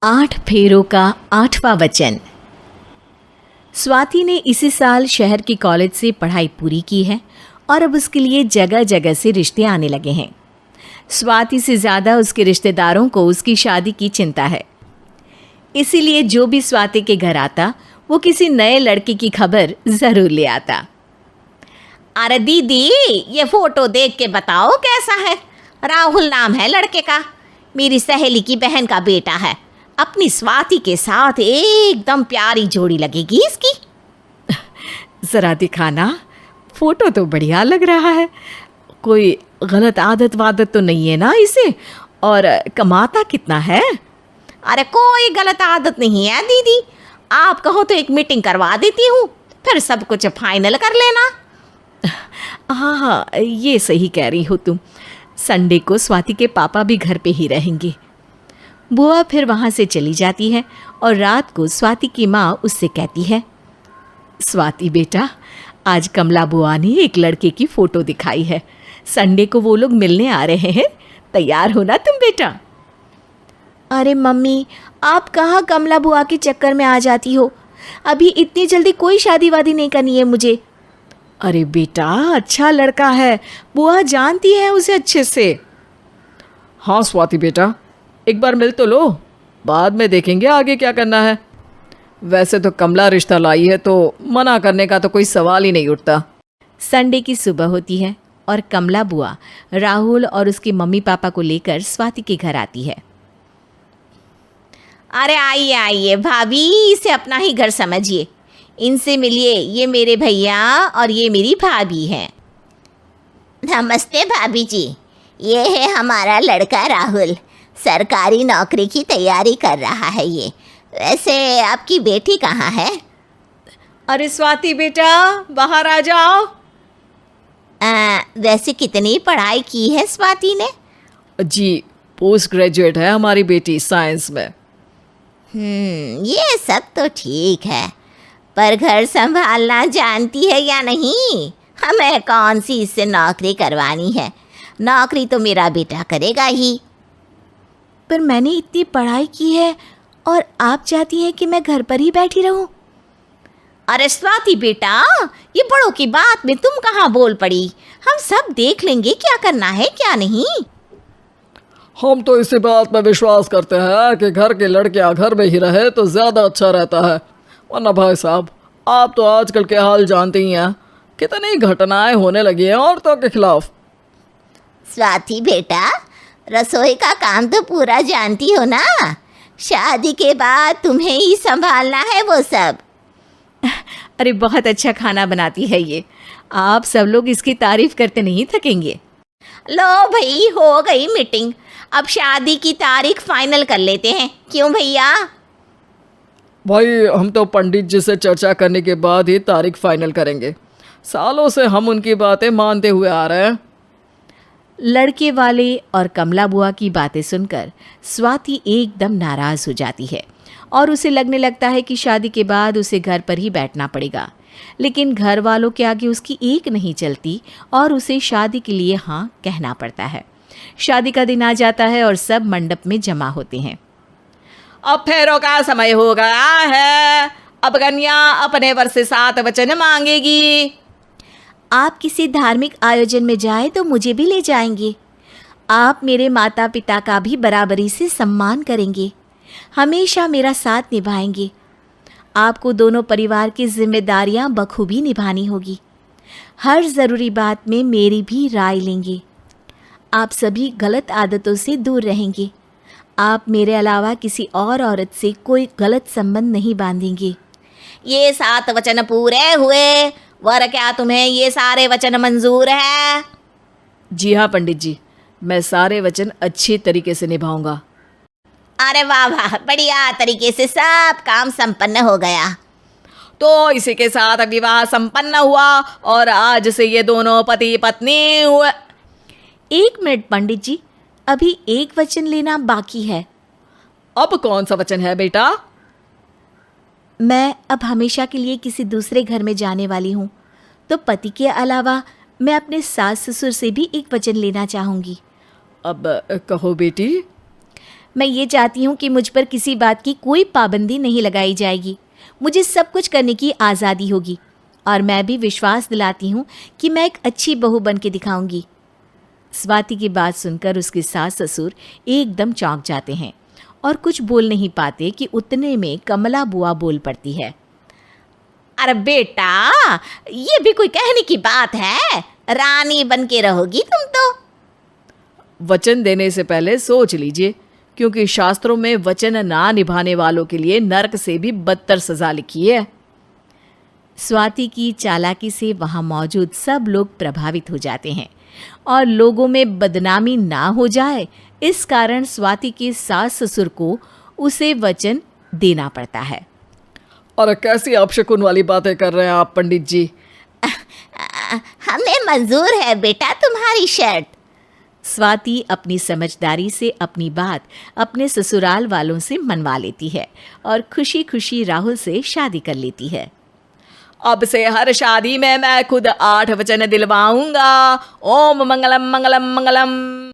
8 फेरों का 8वां वचन। स्वाति ने इसी साल शहर के कॉलेज से पढ़ाई पूरी की है और अब उसके लिए जगह जगह से रिश्ते आने लगे हैं। स्वाति से ज़्यादा उसके रिश्तेदारों को उसकी शादी की चिंता है, इसीलिए जो भी स्वाति के घर आता वो किसी नए लड़के की खबर ज़रूर ले आता। अरे दीदी, ये फोटो देख के बताओ कैसा है। राहुल नाम है लड़के का, मेरी सहेली की बहन का बेटा है। अपनी स्वाति के साथ एकदम प्यारी जोड़ी लगेगी इसकी। ज़रा दिखाना, फोटो तो बढ़िया लग रहा है। कोई गलत आदत वादत तो नहीं है ना इसे? और कमाता कितना है? अरे कोई गलत आदत नहीं है दीदी, आप कहो तो एक मीटिंग करवा देती हूँ, फिर सब कुछ फाइनल कर लेना। हाँ, ये सही कह रही हो तुम। संडे को स्वाति के पापा भी घर पे ही रहेंगे। बुआ फिर वहाँ से चली जाती है और रात को स्वाति की माँ उससे कहती है, स्वाति बेटा, आज कमला बुआ ने एक लड़के की फ़ोटो दिखाई है। संडे को वो लोग मिलने आ रहे हैं, तैयार हो ना तुम बेटा? अरे मम्मी, आप कहाँ कमला बुआ के चक्कर में आ जाती हो? अभी इतनी जल्दी कोई शादी वादी नहीं करनी है मुझे। अरे बेटा, अच्छा लड़का है, बुआ जानती है उसे अच्छे से। हाँ स्वाति बेटा, एक बार मिल तो लो, बाद में देखेंगे आगे क्या करना है। वैसे तो कमला रिश्ता लाई है तो मना करने का तो कोई सवाल ही नहीं उठता। संडे की सुबह होती है और कमला बुआ राहुल और उसके मम्मी पापा को लेकर स्वाति के घर आती है। अरे आइए आइए भाभी, इसे अपना ही घर समझिए। इनसे मिलिए, ये मेरे भैया और ये मेरी भाभी हैं। नमस्ते भाभी जी, ये है हमारा लड़का राहुल, सरकारी नौकरी की तैयारी कर रहा है ये। वैसे आपकी बेटी कहाँ है? अरे स्वाति बेटा, बाहर आ जाओ। वैसे कितनी पढ़ाई की है स्वाति ने? जी, पोस्ट ग्रेजुएट है हमारी बेटी साइंस में। ये सब तो ठीक है, पर घर संभालना जानती है या नहीं? हमें कौन सी इससे नौकरी करवानी है, नौकरी तो मेरा बेटा करेगा ही। पर मैंने इतनी पढ़ाई की है और आप चाहती हैं कि मैं घर पर ही बैठी रहूं? अरे स्वाति बेटा, ये बड़ों की बात में तुम कहाँ बोल पड़ी? हम सब देख लेंगे क्या करना है क्या नहीं। हम तो इसी बात पर विश्वास करते हैं कि घर के लड़कियां घर में ही रहे तो ज़्यादा अच्छा रहता है। वरना भाई साहब, आप तो आजकल के हाल जानते ही हैं, कितनी घटनाएं होने लगी हैं औरतों के खिलाफ। स्वाति बेटा, रसोई का काम तो पूरा जानती हो ना? शादी के बाद तुम्हें ही संभालना है वो सब। अरे बहुत अच्छा खाना बनाती है ये, आप सब लोग इसकी तारीफ करते नहीं थकेंगे। लो भाई, हो गई मीटिंग, अब शादी की तारीख फाइनल कर लेते हैं। क्यों भैया? भाई, हम तो पंडित जी से चर्चा करने के बाद ही तारीख फाइनल करेंगे। सालों से हम उनकी बातें मानते हुए आ रहे हैं। लड़के वाले और कमला बुआ की बातें सुनकर स्वाति एकदम नाराज़ हो जाती है और उसे लगने लगता है कि शादी के बाद उसे घर पर ही बैठना पड़ेगा। लेकिन घर वालों के आगे उसकी एक नहीं चलती और उसे शादी के लिए हाँ कहना पड़ता है। शादी का दिन आ जाता है और सब मंडप में जमा होते हैं। अब फेरों का समय हो गया है, अब कन्या अपने वर से 7 वचन मांगेगी। आप किसी धार्मिक आयोजन में जाएं तो मुझे भी ले जाएंगे। आप मेरे माता पिता का भी बराबरी से सम्मान करेंगे, हमेशा मेरा साथ निभाएंगे। आपको दोनों परिवार की जिम्मेदारियां बखूबी निभानी होगी। हर ज़रूरी बात में मेरी भी राय लेंगे। आप सभी गलत आदतों से दूर रहेंगे। आप मेरे अलावा किसी और औरत से कोई गलत संबंध नहीं बांधेंगे। ये 7 वचन पूरे हुए, वर क्या तुम्हें ये सारे वचन मंजूर है? जी हाँ पंडित जी, मैं सारे वचन अच्छी तरीके से निभाऊंगा। अरे वाह वाह, बढ़िया तरीके से सब काम संपन्न हो गया। तो इसी के साथ विवाह संपन्न हुआ और आज से ये दोनों पति पत्नी हुए। 1 मिनट पंडित जी, अभी एक वचन लेना बाकी है। अब कौन सा वचन है बेटा? मैं अब हमेशा के लिए किसी दूसरे घर में जाने वाली हूँ, तो पति के अलावा मैं अपने सास ससुर से भी एक वचन लेना चाहूँगी। अब कहो बेटी। मैं ये चाहती हूँ कि मुझ पर किसी बात की कोई पाबंदी नहीं लगाई जाएगी। मुझे सब कुछ करने की आज़ादी होगी और मैं भी विश्वास दिलाती हूँ कि मैं एक अच्छी बहू बन के दिखाऊंगी। स्वाति की बात सुनकर उसके सास ससुर एकदम चौंक जाते हैं और कुछ बोल नहीं पाते कि उतने में कमला बुआ बोल पड़ती है। अरे बेटा, ये भी कोई कहने की बात है? रानी बन के रहोगी तुम तो। वचन देने से पहले सोच लीजिए, क्योंकि शास्त्रों में वचन ना निभाने वालों के लिए नरक से भी बदतर सजा लिखी है। स्वाति की चालाकी से वहाँ मौजूद सब लोग प्रभावित हो जाते हैं और लोगों में बदनामी ना हो जाए, इस कारण स्वाति के सास ससुर को उसे वचन देना पड़ता है। अरे कैसी अपशकुन वाली बातें कर रहे हैं आप पंडित जी। हमें मंजूर है बेटा तुम्हारी शर्त। स्वाति अपनी समझदारी से अपनी बात अपने ससुराल वालों से मनवा लेती है और खुशी खुशी राहुल से शादी कर लेती है। अब से हर शादी में मैं खुद 8 वचन दिलवाऊंगा। ओम मंगलम मंगलम मंगलम।